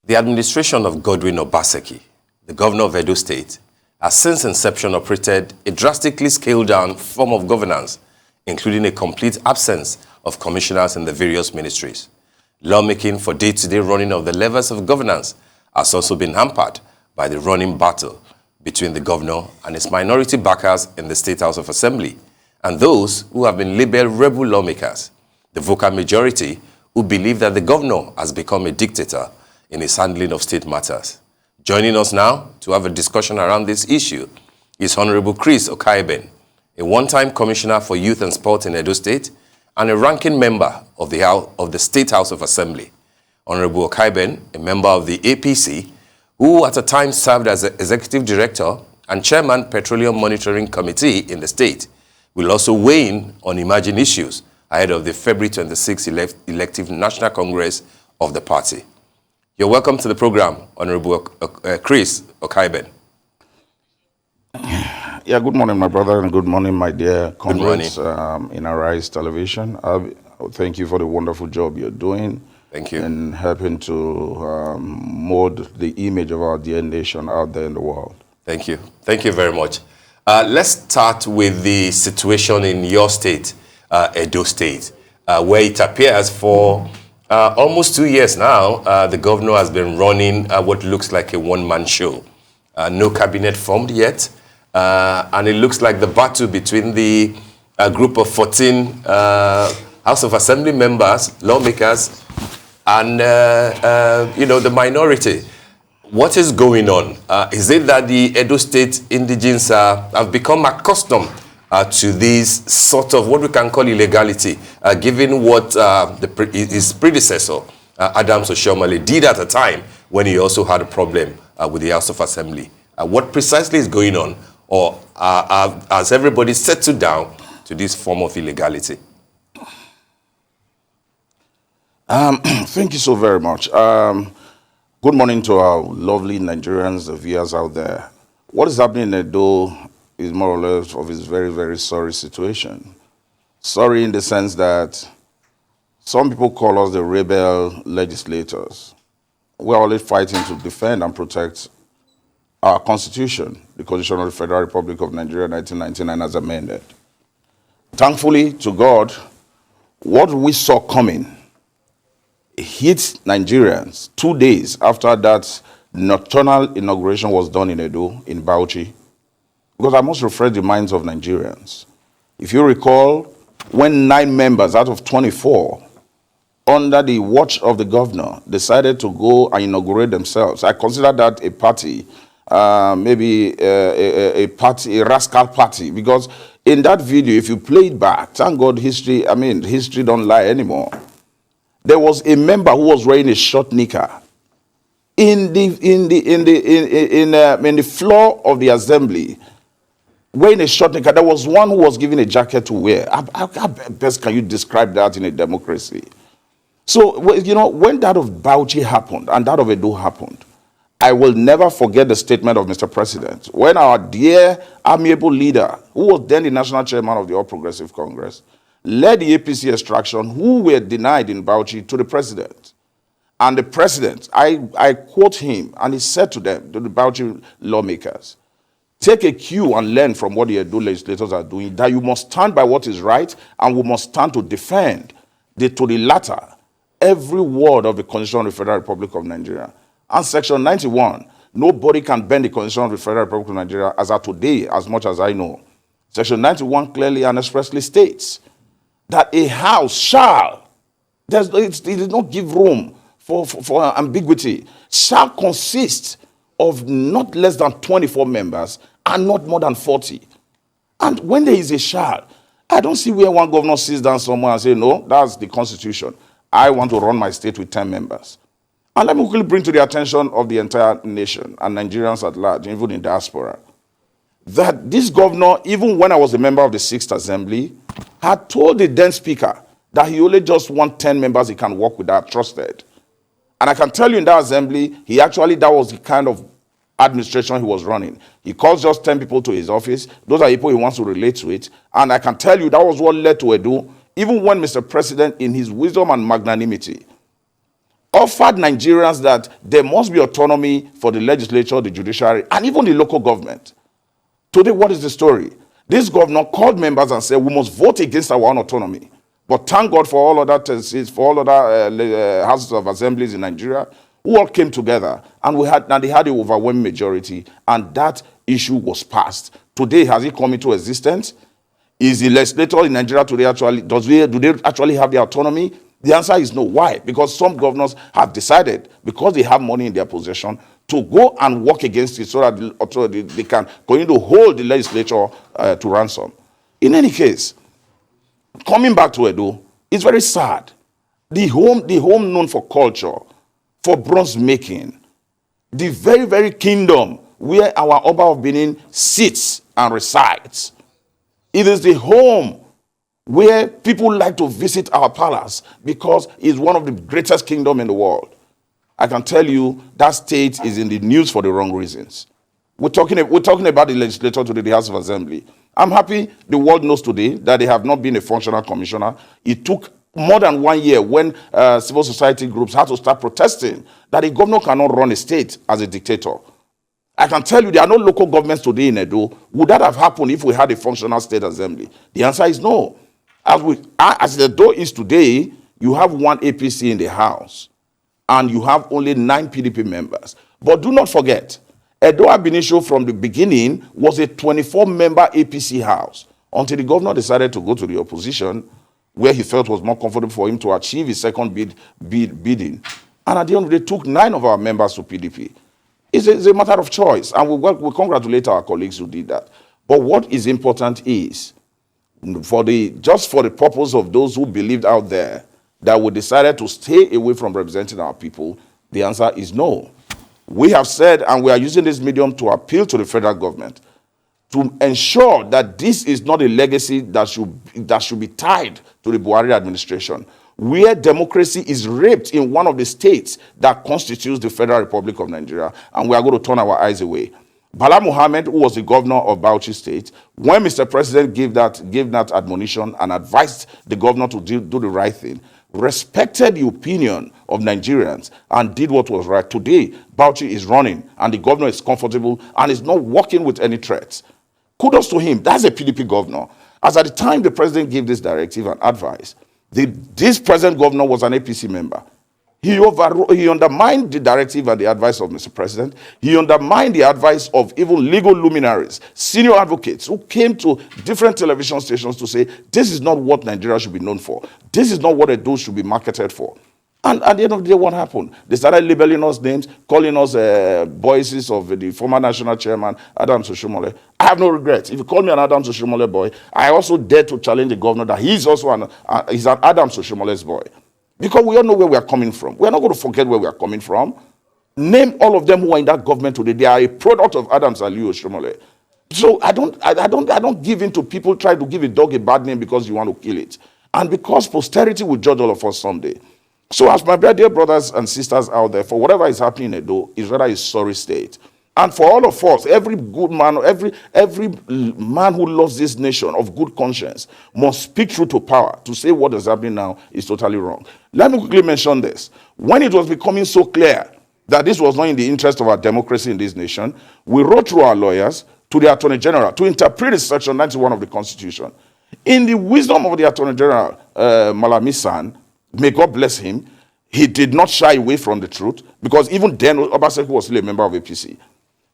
The administration of Godwin Obaseki, the governor of Edo State, has since inception operated a drastically scaled-down form of governance, including a complete absence of commissioners in the various ministries. Lawmaking for day-to-day running of the levers of governance has also been hampered by the running battle between the governor and his minority backers in the State House of Assembly, and those who have been labeled rebel lawmakers, the vocal majority who believe that the governor has become a dictator in his handling of state matters. Joining us now to have a discussion around this issue is Honourable Chris Okaeben, a one-time Commissioner for Youth and Sport in Edo State and a ranking member of the State House of Assembly. Honourable Okaeben, a member of the APC, who at a time served as the Executive Director and Chairman Petroleum Monitoring Committee in the state, will also weigh in on emerging issues ahead of the February 26 elective National Congress of the party. You're welcome to the program, Honourable Chris Okaeben. Yeah, good morning, my brother, and good morning, my dear comrades in Arise Television. Thank you for the wonderful job you're doing. Thank you. And helping to mold the image of our dear nation out there in the world. Thank you. Thank you very much. Let's start with the situation in your state, Edo State, where it appears for almost 2 years now, the governor has been running what looks like a one-man show. No cabinet formed yet, and it looks like the battle between the group of 14 House of Assembly members, lawmakers, and the minority. What is going on? Is it that the Edo State indigents have become accustomed to this sort of what we can call illegality, given what his predecessor, Adams Oshiomhole, did at a time when he also had a problem with the House of Assembly? What precisely is going on, or has everybody settled down to this form of illegality? Thank you so very much. Good morning to our lovely Nigerians, the viewers out there. What is happening in Edo is more or less of his very, very sorry situation. Sorry in the sense that some people call us the rebel legislators. We're always fighting to defend and protect our constitution, the Constitution of the Federal Republic of Nigeria, 1999, as amended. Thankfully to God, what we saw coming hit Nigerians 2 days after that nocturnal inauguration was done in Edo, in Bauchi. Because I must refresh the minds of Nigerians. If you recall, when 9 members out of 24, under the watch of the governor, decided to go and inaugurate themselves, I consider that a party, maybe a party, a rascal party, because in that video, if you play it back, thank God history don't lie anymore. There was a member who was wearing a short knicker in the floor of the assembly, wearing a short knicker. There was one who was given a jacket to wear. How best can you describe that in a democracy? So, when that of Bauchi happened and that of Edo happened, I will never forget the statement of Mr. President when our dear amiable leader, who was then the national chairman of the All Progressive Congress, led the APC extraction, who were denied in Bauchi, to the president. And the president, I quote him, and he said to them, to the Bauchi lawmakers, take a cue and learn from what the Edo legislators are doing, that you must stand by what is right, and we must stand to defend to the latter every word of the Constitution of the Federal Republic of Nigeria. And Section 91, nobody can bend the Constitution of the Federal Republic of Nigeria as of today, as much as I know. Section 91 clearly and expressly states that a house shall, it did not give room for ambiguity, shall consist of not less than 24 members and not more than 40. And when there is a shall, I don't see where one governor sits down somewhere and says, no, that's the Constitution. I want to run my state with 10 members. And let me quickly bring to the attention of the entire nation and Nigerians at large, even in diaspora, that this governor, even when I was a member of the 6th Assembly, had told the then speaker that he only just wants 10 members he can work with that trusted. And I can tell you in that assembly, that was the kind of administration he was running. He calls just 10 people to his office. Those are people he wants to relate to it. And I can tell you that was what led to Edo, even when Mr. President, in his wisdom and magnanimity, offered Nigerians that there must be autonomy for the legislature, the judiciary, and even the local government. Today, what is the story? This governor called members and said, we must vote against our own autonomy. But thank God for all other seats, for all other houses of assemblies in Nigeria, who all came together, and they had an overwhelming majority, and that issue was passed. Today, has it come into existence? Is the legislator in Nigeria today actually, do they actually have the autonomy? The answer is no. Why? Because some governors have decided, because they have money in their possession, to go and work against it so that they can continue to hold the legislature to ransom. In any case, coming back to Edo, it's very sad. The home known for culture, for bronze making, the very, very kingdom where our Oba of Benin sits and resides. It is the home where people like to visit our palace because it's one of the greatest kingdoms in the world. I can tell you that state is in the news for the wrong reasons. We're talking about the legislature today, the House of Assembly. I'm happy the world knows today that they have not been a functional commissioner. It took more than 1 year when civil society groups had to start protesting that a governor cannot run a state as a dictator. I can tell you there are no local governments today in Edo. Would that have happened if we had a functional state assembly? The answer is no. As the Edo is today, you have one APC in the House, and you have only 9 PDP members. But do not forget, Edo Abinisho from the beginning was a 24-member APC House until the governor decided to go to the opposition, where he felt was more comfortable for him to achieve his second bidding. And at the end of the day, took 9 of our members to PDP. It's a matter of choice, and we congratulate our colleagues who did that. But what is important is, just for the purpose of those who believed out there that we decided to stay away from representing our people, the answer is no. We have said, and we are using this medium to appeal to the federal government to ensure that this is not a legacy that should be tied to the Buhari administration, where democracy is raped in one of the states that constitutes the Federal Republic of Nigeria, and we are going to turn our eyes away. Bala Muhammad, who was the governor of Bauchi State, when Mr. President gave that admonition and advised the governor to do the right thing, respected the opinion of Nigerians and did what was right. Today, Bauchi is running, and the governor is comfortable and is not working with any threats. Kudos to him. That's a PDP governor. As at the time the president gave this directive and advice, this present governor was an APC member. He undermined the directive and the advice of Mr. President. He undermined the advice of even legal luminaries, senior advocates who came to different television stations to say, this is not what Nigeria should be known for. This is not what Edo should be marketed for. And at the end of the day, what happened? They started labeling us names, calling us voices of the former national chairman, Adams Oshomole. I have no regrets. If you call me an Adams Oshomole boy, I also dare to challenge the governor that he's also an Adams Oshomole's boy. Because we all know where we are coming from. We are not going to forget where we are coming from. Name all of them who are in that government today. They are a product of Adams Aliyu Oshomole. So I don't give in to people try to give a dog a bad name because you want to kill it. And because posterity will judge all of us someday. So as my dear brothers and sisters out there, for whatever is happening in Edo, is rather a sorry state. And for all of us, every good man, every man who loves this nation of good conscience must speak truth to power to say what is happening now is totally wrong. Let me quickly mention this. When it was becoming so clear that this was not in the interest of our democracy in this nation, we wrote through our lawyers to the Attorney General to interpret Section 91 of the Constitution. In the wisdom of the Attorney General, Malami-san, may God bless him, he did not shy away from the truth, because even then, Obaseki was still a member of APC.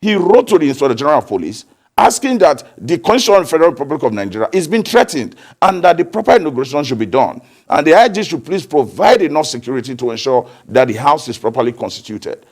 He wrote to the Inspector General of Police asking that the Constitutional Federal Republic of Nigeria is being threatened and that the proper inauguration should be done. And the IG should please provide enough security to ensure that the House is properly constituted.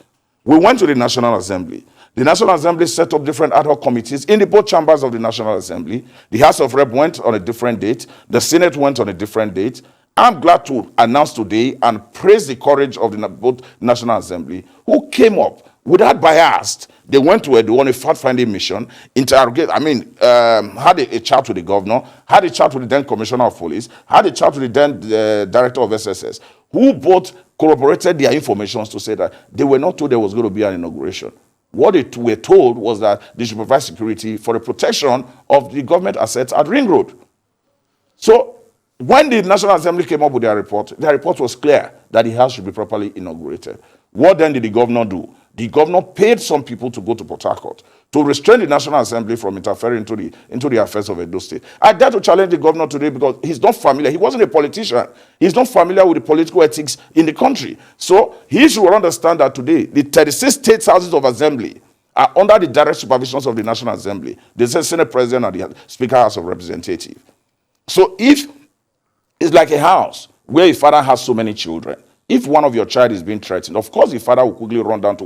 We went to the National Assembly. The National Assembly set up different ad hoc committees in the both chambers of the National Assembly. The House of Rep went on a different date. The Senate went on a different date. I'm glad to announce today and praise the courage of the both National Assembly, who came up without bias. They went to Edo on a fact-finding mission, had a chat with the governor, had a chat with the then Commissioner of Police, had a chat with the then Director of SSS, who both corroborated their information to say that they were not told there was going to be an inauguration. What they were told was that they should provide security for the protection of the government assets at Ring Road. So when the National Assembly came up with their report was clear that the House should be properly inaugurated. What then did the governor do? The governor paid some people to go to Port Harcourt to restrain the National Assembly from interfering into the affairs of Edo State. I dare to challenge the governor today because he's not familiar. He wasn't a politician. He's not familiar with the political ethics in the country. So he should understand that today, the 36 state houses of assembly are under the direct supervision of the National Assembly. The Senate President and the Speaker House of Representatives. So if it's like a house where a father has so many children, if one of your child is being threatened, of course the father will quickly run down to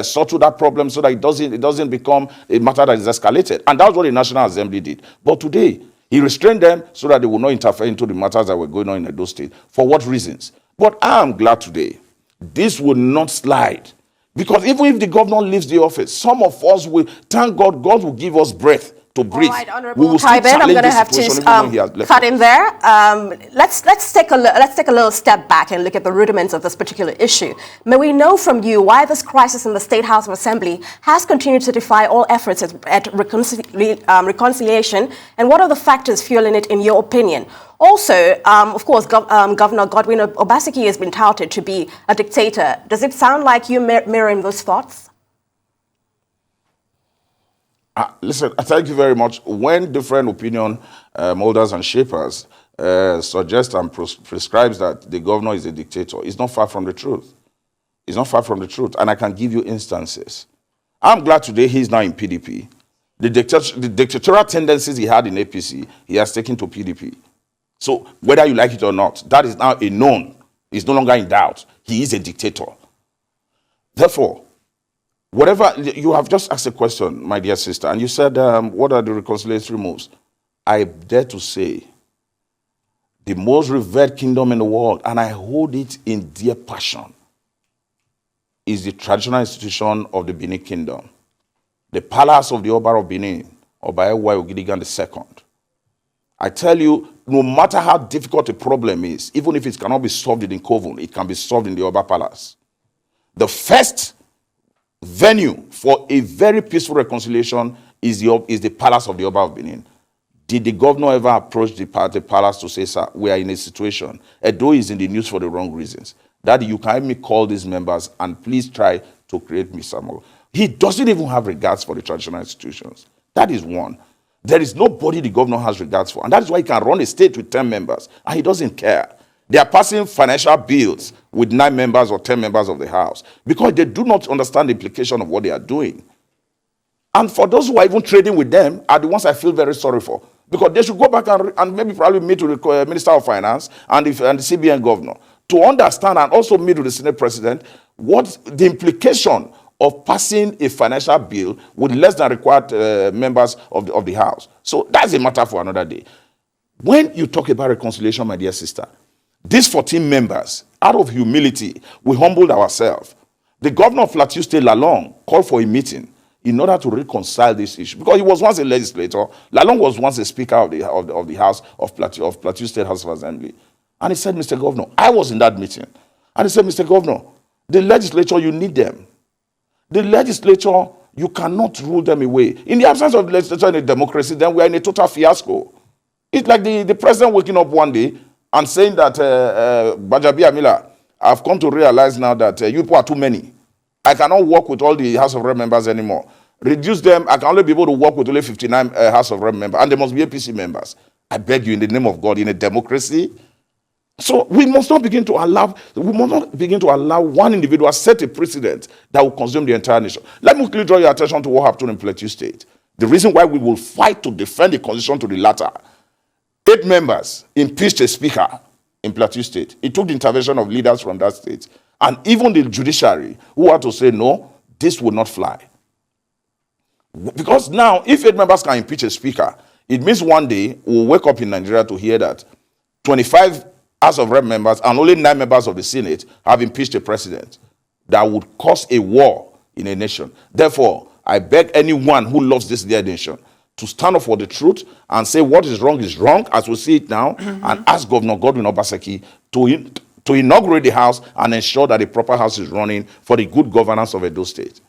sort through that problem so that it doesn't become a matter that is escalated. And that's what the National Assembly did. But today, he restrained them so that they will not interfere into the matters that were going on in Edo State. For what reasons? But I am glad today this will not slide. Because even if the governor leaves the office, some of us will, thank God, God will give us breath to breathe. All right, Honourable Okaeben, I'm going to have to cut in there. Let's take a little step back and look at the rudiments of this particular issue. May we know from you why this crisis in the State House of Assembly has continued to defy all efforts at reconciliation, and what are the factors fueling it in your opinion? Also, of course, Governor Godwin Obaseki has been touted to be a dictator. Does it sound like you're mirroring those thoughts? Listen, thank you very much. When different opinion molders and shapers suggest and prescribes that the governor is a dictator, it's not far from the truth. It's not far from the truth. And I can give you instances. I'm glad today he's now in PDP. The dictatorial tendencies he had in APC, he has taken to PDP. So whether you like it or not, that is now a known. It's no longer in doubt. He is a dictator. Therefore, whatever, you have just asked a question, my dear sister, and you said, what are the reconciliatory moves? I dare to say, the most revered kingdom in the world, and I hold it in dear passion, is the traditional institution of the Benin Kingdom. The palace of the Oba of Benin, Oba Ewa Ogidigan II. I tell you, no matter how difficult a problem is, even if it cannot be solved in Kovu, it can be solved in the Oba Palace. The first venue for a very peaceful reconciliation is the palace of the Oba of Benin. Did the governor ever approach the palace to say, sir, we are in a situation, Edo is in the news for the wrong reasons, that you can help me call these members and please try to create me some more. He doesn't even have regards for the traditional institutions. That is one. There is nobody the governor has regards for. And that is why he can run a state with 10 members. And he doesn't care. They are passing financial bills with 9 members or 10 members of the House because they do not understand the implication of what they are doing. And for those who are even trading with them are the ones I feel very sorry for. Because they should go back and maybe probably meet with the Minister of Finance and the CBN governor to understand, and also meet with the Senate President, what the implication of passing a financial bill with less than required members of the House. So that's a matter for another day. When you talk about reconciliation, my dear sister, these 14 members, out of humility, we humbled ourselves. The governor of Plateau State, Lalong, called for a meeting in order to reconcile this issue. Because he was once a legislator. Lalong was once a speaker of the House of Plateau State House of Assembly. And he said, Mr. Governor, I was in that meeting. And he said, Mr. Governor, the legislature, you need them. The legislature, you cannot rule them away. In the absence of the legislature in a democracy, then we are in a total fiasco. It's like the president waking up one day and saying that, Bajabi Amila, I've come to realize now that you people are too many. I cannot work with all the House of Rep members anymore. Reduce them, I can only be able to work with only 59 House of Rep members, and there must be APC members. I beg you, in the name of God, in a democracy. So we must not begin to allow one individual set a precedent that will consume the entire nation. Let me quickly draw your attention to what happened in Plateau State. The reason why we will fight to defend the constitution to the latter. 8 members impeached a speaker in Plateau State. It took the intervention of leaders from that state. And even the judiciary, who had to say, no, this will not fly. Because now, if 8 members can impeach a speaker, it means one day we'll wake up in Nigeria to hear that 25 House of Rep members and only 9 members of the Senate have impeached a president. That would cause a war in a nation. Therefore, I beg anyone who loves this dear nation to stand up for the truth and say what is wrong, as we see it now, and ask Governor Godwin Obaseki to inaugurate the House and ensure that the proper House is running for the good governance of Edo State.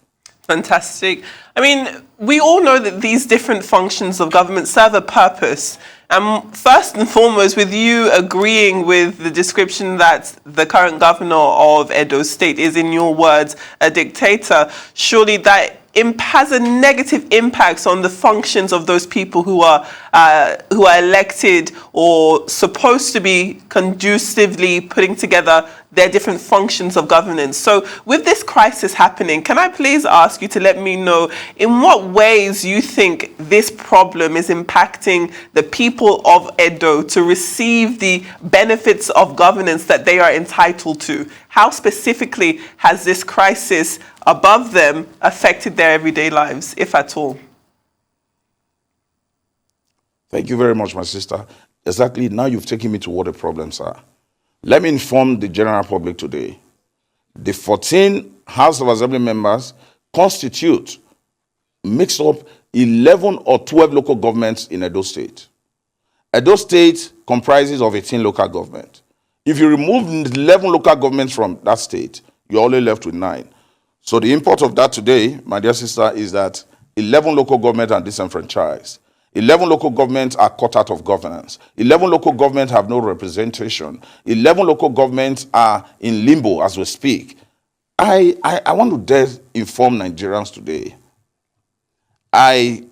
Fantastic. I mean, we all know that these different functions of government serve a purpose. First and foremost, with you agreeing with the description that the current governor of Edo State is, in your words, a dictator, surely that has a negative impact on the functions of those people who are elected or supposed to be conducively putting together their different functions of governance. So with this crisis happening, can I please ask you to let me know in what ways you think this problem is impacting the people of Edo to receive the benefits of governance that they are entitled to? How specifically has this crisis above them affected their everyday lives, if at all? Thank you very much, my sister. Exactly, now you've taken me to what the problems are. Let me inform the general public today. The 14 House of Assembly members constitute, mix up 11 or 12 local governments in Edo State. Edo State comprises of 18 local governments. If you remove 11 local governments from that state, you're only left with 9. So the import of that today, my dear sister, is that 11 local governments are disenfranchised. 11 local governments are cut out of governance. 11 local governments have no representation. 11 local governments are in limbo as we speak. I want to dare inform Nigerians today. I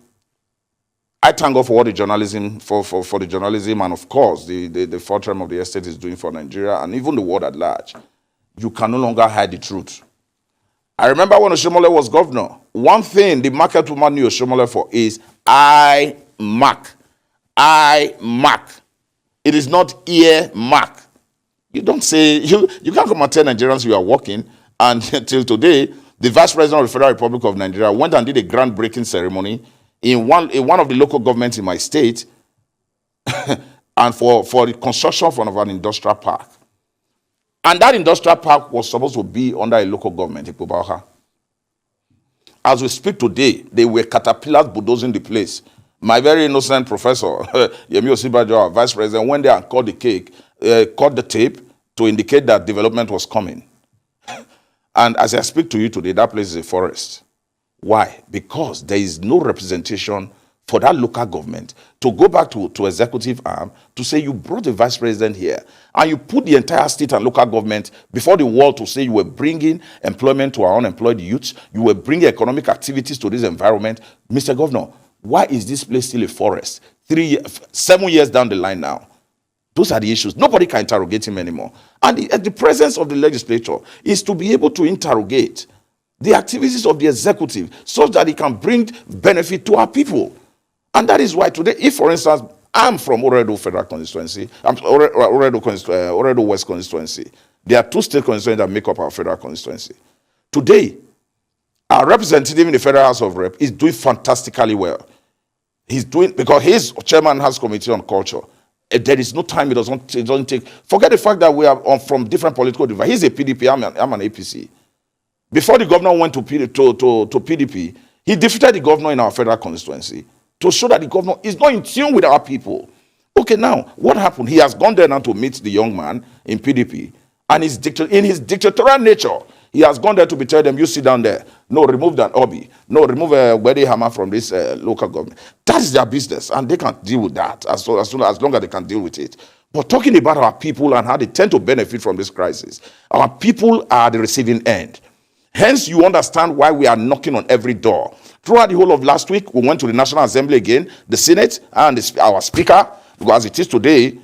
thank God for what the journalism, for the journalism and of course the fortune of the estate is doing for Nigeria and even the world at large. You can no longer hide the truth. I remember when Oshomole was governor, one thing the market woman knew Oshomole for is I mark. It is not ear mark. You don't say, you can't come and tell Nigerians you are working, and until today, the Vice President of the Federal Republic of Nigeria went and did a groundbreaking ceremony in one of the local governments in my state, and for the construction of an industrial park. And that industrial park was supposed to be under a local government, Ipobaha. As we speak today, they were caterpillars bulldozing the place. My very innocent professor, Yemi Osibajo, our vice president, went there and cut the tape to indicate that development was coming. And as I speak to you today, that place is a forest. Why? Because there is no representation for that local government to go back to executive arm to say you brought the vice president here and you put the entire state and local government before the world to say you were bringing employment to our unemployed youths, you were bringing economic activities to this environment. Mr. Governor, why is this place still a forest? 7 years down the line now. Those are the issues. Nobody can interrogate him anymore. And the presence of the legislature is to be able to interrogate the activities of the executive so that it can bring benefit to our people. And that is why today, if for instance, I'm from Oredo Federal Constituency, I'm Oredo West Constituency. There are 2 state constituencies that make up our federal constituency. Today, our representative in the Federal House of Rep is doing fantastically well. He's doing, because his chairman has committee on culture. There is no time, it doesn't take. Forget the fact that we are from different political divisions. He's a PDP, I'm an APC. Before the governor went to PDP, he defeated the governor in our federal constituency to show that the governor is not in tune with our people. Okay, now, what happened? He has gone there now to meet the young man in PDP, and in his dictatorial nature, he has gone there to be telling them, you sit down there. No, remove that Obi. No, remove a wedding hammer from this local government. That is their business, and they can deal with that as long as they can deal with it. But talking about our people and how they tend to benefit from this crisis, our people are the receiving end. Hence, you understand why we are knocking on every door. Throughout the whole of last week, we went to the National Assembly again, the Senate, and our Speaker, because it is today,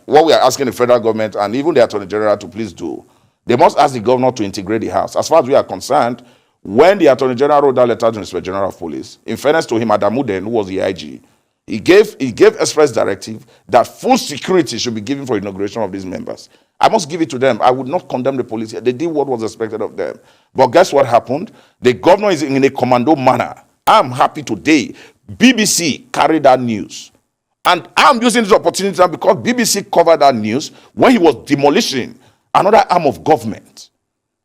what we are asking the federal government and even the Attorney General to please do. They must ask the governor to integrate the House. As far as we are concerned, when the Attorney General wrote that letter to the Inspector General of Police, in fairness to him, Adamu then, who was the IG, he gave express directive that full security should be given for inauguration of these members. I must give it to them. I would not condemn the police. They did what was expected of them. But guess what happened? The governor is in a commando manner. I'm happy today. BBC carried that news. And I'm using this opportunity now because BBC covered that news when he was demolishing another arm of government.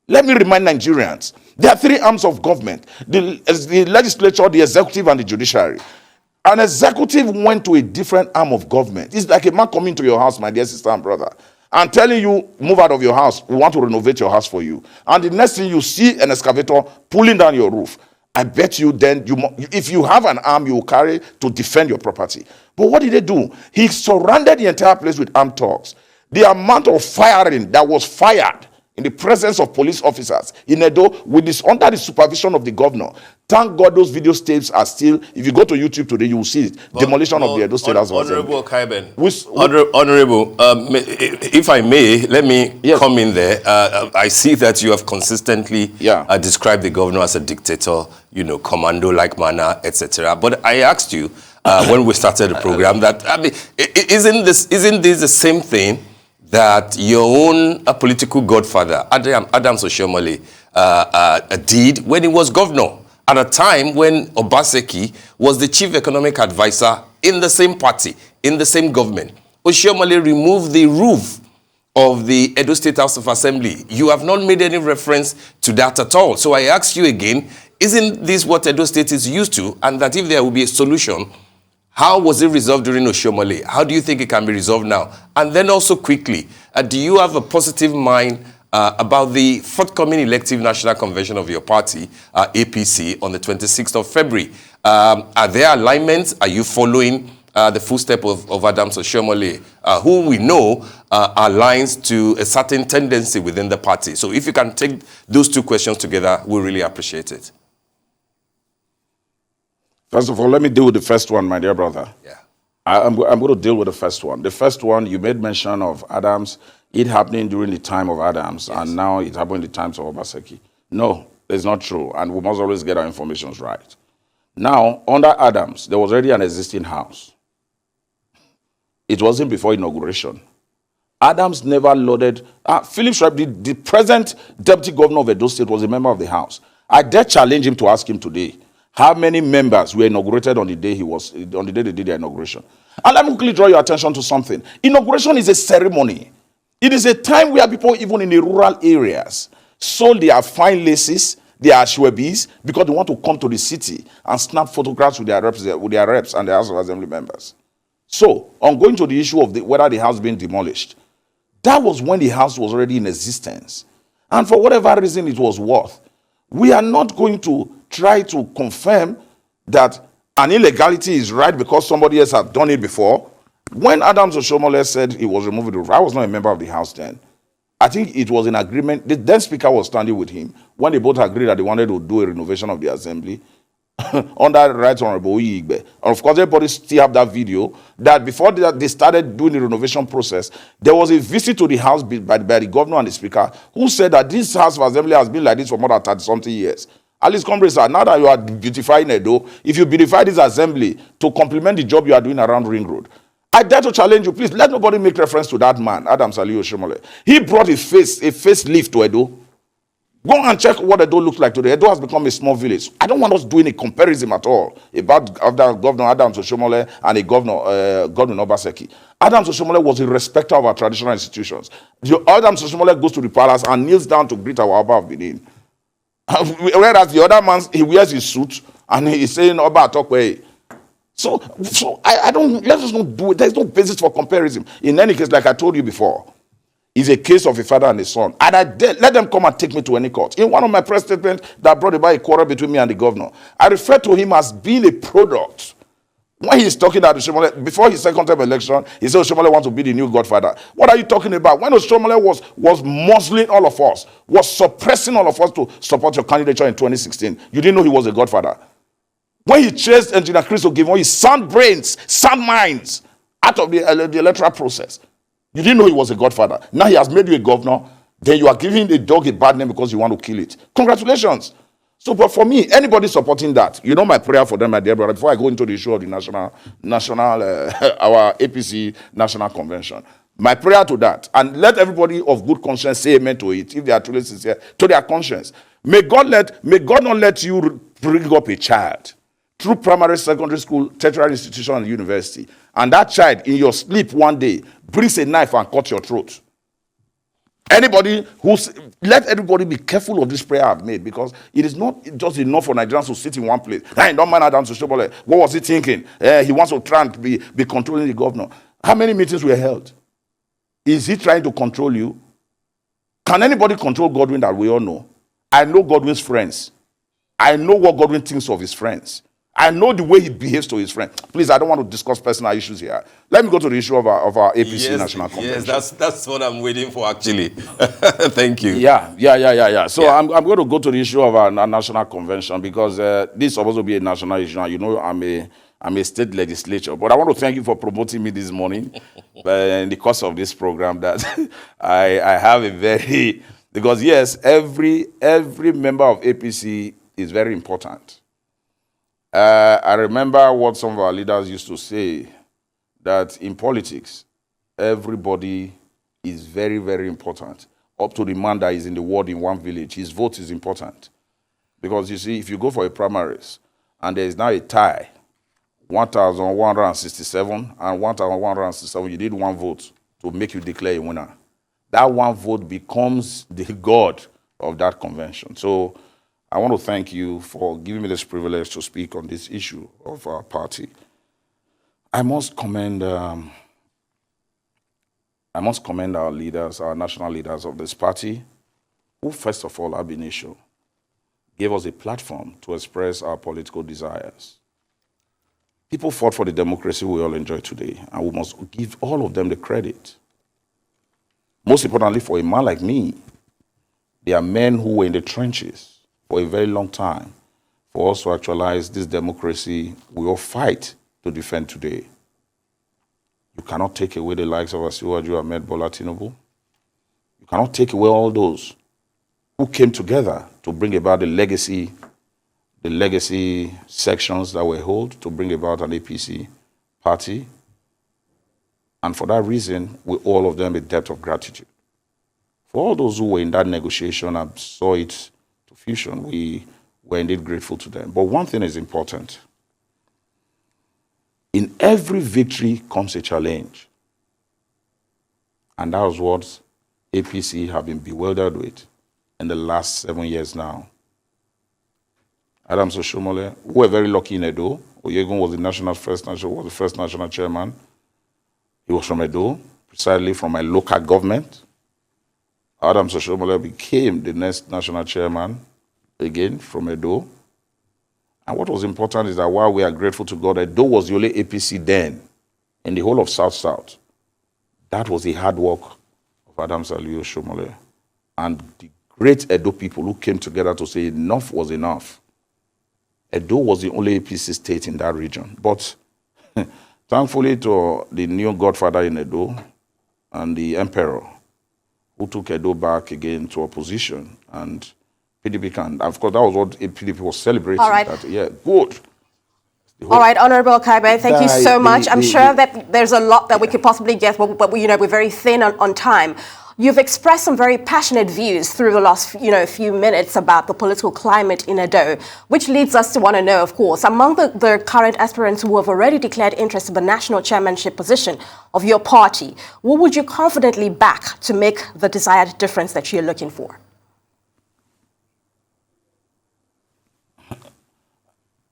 Let me remind Nigerians, there are 3 arms of government. The legislature, the executive, and the judiciary. An executive went to a different arm of government. It's like a man coming to your house, my dear sister and brother, and telling you, move out of your house. We want to renovate your house for you. And the next thing you see an excavator pulling down your roof. I bet you then, if you have an arm, you will carry to defend your property. But what did they do? He surrounded the entire place with armed thugs. The amount of firing that was fired in the presence of police officers in Edo, under the supervision of the governor. Thank God those video tapes are still, if you go to YouTube today, you will see it. Demolition of the Edo State House of Assembly. Honourable Okaeben, Honourable, if I may, let me come in there. I see that you have consistently described the governor as a dictator, commando-like manner, etc. But I asked you when we started the program that, isn't this the same thing that your own political godfather, Adams Oshiomhole, did when he was governor, at a time when Obaseki was the chief economic advisor in the same party, in the same government? Oshiomhole removed the roof of the Edo State House of Assembly. You have not made any reference to that at all. So I ask you again, isn't this what Edo State is used to? And that if there will be a solution, how was it resolved during Oshiomhole? How do you think it can be resolved now? And then also quickly, do you have a positive mind about the forthcoming elective national convention of your party, APC, on the 26th of February? Are there alignments? Are you following the footstep of Adams Oshiomhole, who we know aligns to a certain tendency within the party? So if you can take those two questions together, we'll really appreciate it. First of all, let me deal with the first one, my dear brother. Yeah. I'm going to deal with the first one. The first one, you made mention of Adams, it happening during the time of Adams, and now it happened in the times of Obaseki. No, it's not true, and we must always get our information right. Now, under Adams, there was already an existing house. It wasn't before inauguration. Adams never loaded... Philip Shreve, the present deputy governor of Edo State, was a member of the house. I dare challenge him to ask him today, how many members were inaugurated on the day they did their inauguration? And let me quickly draw your attention to something. Inauguration is a ceremony. It is a time where people, even in the rural areas, sold their fine laces, their ashwebis, because they want to come to the city and snap photographs with their reps and the House of Assembly members. So, on going to the issue of whether the house is being demolished, that was when the house was already in existence. And for whatever reason it was worth, we are not going to try to confirm that an illegality is right because somebody else had done it before. When Adams Oshiomhole said he was removing the roof, I was not a member of the house then. I think it was an agreement. The then speaker was standing with him when they both agreed that they wanted to do a renovation of the assembly under Right Honourable Oyigbe. And of course, everybody still have that video that before they started doing the renovation process, there was a visit to the house by the governor and the speaker who said that this House of Assembly has been like this for more than 30-something years. At least, comrades, now that you are beautifying Edo, if you beautify this assembly to complement the job you are doing around Ring Road, I dare to challenge you, please, let nobody make reference to that man, Adams Oshiomhole. He brought a facelift to Edo. Go and check what Edo looks like today. Edo has become a small village. I don't want us doing a comparison at all about Governor Adams Oshiomhole and a Governor Obaseki. Adams Oshiomhole was a respecter of our traditional institutions. Adams Oshiomhole goes to the palace and kneels down to greet our Oba of Benin. Whereas the other man, he wears his suit and he's saying Oba Atokwe. So I don't, let us not do it. There's no basis for comparison. In any case, like I told you before, it's a case of a father and a son. And let them come and take me to any court. In one of my press statements that brought about a quarrel between me and the governor, I refer to him as being a product. When he's talking about Oshiomhole, before his second term election, he said Oshiomhole wants to be the new godfather. What are you talking about? When Oshiomhole was muzzling all of us, was suppressing all of us to support your candidature in 2016, you didn't know he was a godfather. When he chased Engineer Chris Okaeben, his sound brains, sound minds, out of the electoral process, you didn't know he was a godfather. Now he has made you a governor, then you are giving the dog a bad name because you want to kill it. Congratulations. So, but for me, anybody supporting that, you know my prayer for them, my dear brother, before I go into the issue of the our APC National Convention, my prayer to that, and let everybody of good conscience say amen to it, if they are truly sincere, to their conscience. May God not let you bring up a child through primary, secondary school, tertiary institution, and university, and that child in your sleep one day brings a knife and cuts your throat. Let everybody be careful of this prayer I've made, because it is not just enough for Nigerians to sit in one place. Hey, don't mind Adams Oshiomhole. What was he thinking? He wants to try and be controlling the governor. How many meetings were held? Is he trying to control you? Can anybody control Godwin that we all know? I know Godwin's friends. I know what Godwin thinks of his friends. I know the way he behaves to his friends. Please, I don't want to discuss personal issues here. Let me go to the issue of our APC National Convention. Yes, that's what I'm waiting for, actually. Thank you. Yeah. So I'm going to go to the issue of our National Convention because this is supposed to be a national issue. And you know, I'm a state legislator. But I want to thank you for promoting me this morning in the course of this program that I have a very... Because, yes, every member of APC is very important. I remember what some of our leaders used to say, that in politics, everybody is very, very important. Up to the man that is in the ward in one village, his vote is important. Because you see, if you go for a primaries and there is now a tie, 1,167 and 1,167, you need one vote to make you declare a winner. That one vote becomes the god of that convention. So I want to thank you for giving me this privilege to speak on this issue of our party. I must commend our leaders, our national leaders of this party, who first of all, ab initio, gave us a platform to express our political desires. People fought for the democracy we all enjoy today, and we must give all of them the credit. Most importantly, for a man like me, there are men who were in the trenches for a very long time for us to actualize this democracy we all fight to defend today. You cannot take away the likes of Asiwaju Ahmed Bola Tinubu. You cannot take away all those who came together to bring about the legacy sections that were held to bring about an APC party. And for that reason, we owe all of them a debt of gratitude. For all those who were in that negotiation and saw it to fusion, we were indeed grateful to them. But one thing is important. In every victory comes a challenge. And that was what APC have been bewildered with in the last 7 years now. Adams Oshomole, who were very lucky in Edo. Oyegun was the first national chairman. He was from Edo, precisely from my local government. Adams Oshomole became the next national chairman, again from Edo. And what was important is that while we are grateful to God, Edo was the only APC then in the whole of South-South. That was the hard work of Adams Ali Oshomole and the great Edo people who came together to say enough was enough. Edo was the only APC state in that region. But thankfully to the new godfather in Edo and the emperor, who took Edo back again to opposition, and PDP can. Of course, that was what PDP was celebrating. All right. That, yeah, good. All right, Honourable Okaeben, thank you so much. I'm sure that there's a lot that we could possibly get, but we're very thin on time. You've expressed some very passionate views through the last few minutes about the political climate in Edo, which leads us to want to know, of course, among the current aspirants who have already declared interest in the national chairmanship position of your party, what would you confidently back to make the desired difference that you're looking for?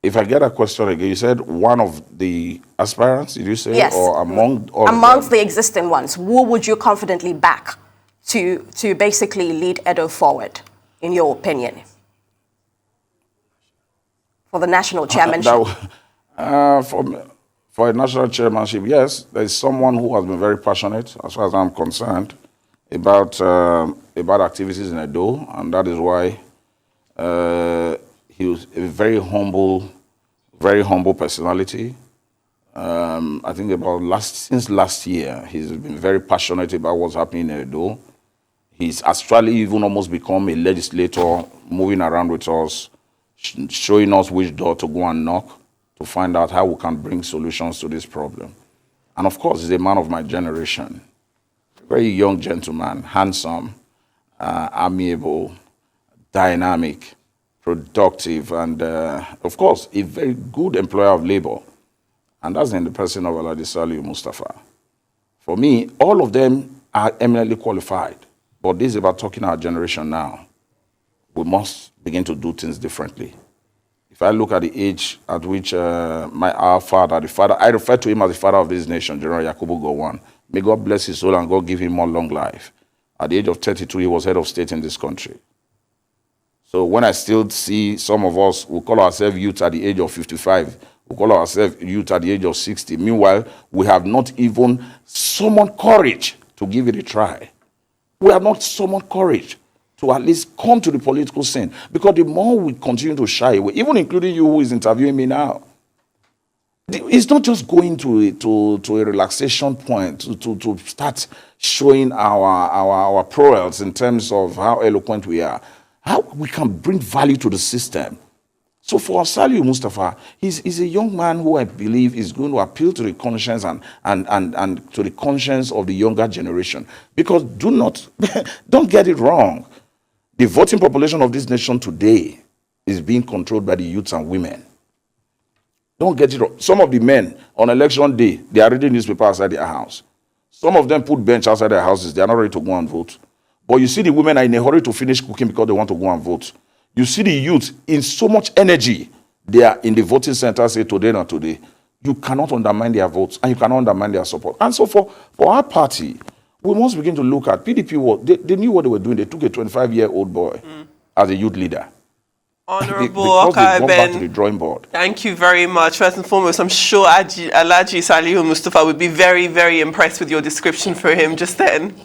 If I get a question again, you said one of the aspirants, did you say? Yes. Or among all amongst the existing ones, who would you confidently back to basically lead Edo forward, in your opinion, for the national chairmanship? For a national chairmanship, yes, there is someone who has been very passionate, as far as I'm concerned, about activities in Edo, and that is why he was a very humble personality. I think since last year, he's been very passionate about what's happening in Edo. He's actually even almost become a legislator, moving around with us, showing us which door to go and knock to find out how we can bring solutions to this problem. And of course, he's a man of my generation. Very young gentleman, handsome, amiable, dynamic, productive, and of course, a very good employer of labor. And that's in the person of Alhaji Saliu Mustapha. For me, all of them are eminently qualified. But this is about talking our generation now. We must begin to do things differently. If I look at the age at which our father, I refer to him as the father of this nation, General Yakubu Gowon. May God bless his soul and God give him more long life. At the age of 32, he was head of state in this country. So when I still see some of us who call ourselves youth at the age of 55, who call ourselves youth at the age of 60, meanwhile, we have not even summoned courage to give it a try. We have not summoned courage to at least come to the political scene. Because the more we continue to shy away, even including you who is interviewing me now, it's not just going to a relaxation point to start showing our prowess in terms of how eloquent we are, how we can bring value to the system. So for Saliu Mustapha, he's a young man who I believe is going to appeal to the conscience and to the conscience of the younger generation. Because don't get it wrong. The voting population of this nation today is being controlled by the youths and women. Don't get it wrong. Some of the men on election day, they are reading newspaper outside their house. Some of them put bench outside their houses. They are not ready to go and vote. But you see the women are in a hurry to finish cooking because they want to go and vote. You see the youth in so much energy. They are in the voting center, say today, not today. You cannot undermine their votes and you cannot undermine their support. And so for our party, we must begin to look at PDP. They knew what they were doing. They took a 25-year-old boy as a youth leader. Honourable Okaeben, gone back to the drawing board. Thank you very much. First and foremost, I'm sure Alhaji Saliu Mustapha would be very, very impressed with your description for him just then.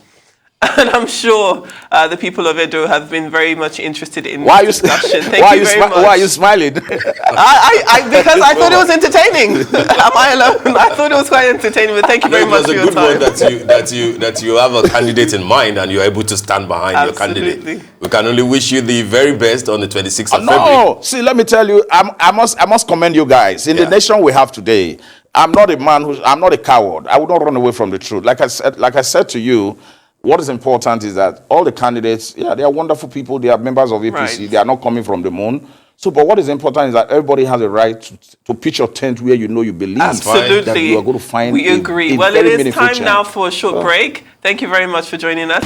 And I'm sure the people of Edo have been very much interested in this discussion. Thank you very much. Why are you smiling? Because I thought it was entertaining. Am I alone? I thought it was quite entertaining, but thank you very much for your time. It was a good one that you have a candidate in mind and you're able to stand behind your candidate. We can only wish you the very best on the 26th of February. No, see, let me tell you, I must commend you guys. In the nation we have today, I'm not a coward. I would not run away from the truth. Like I said to you, what is important is that all the candidates, they are wonderful people. They are members of APC. Right. They are not coming from the moon. So, but what is important is that everybody has a right to pitch your tent where you know you believe that you are going to find. We agree. Well, it is time now for a short break. Thank you very much for joining us.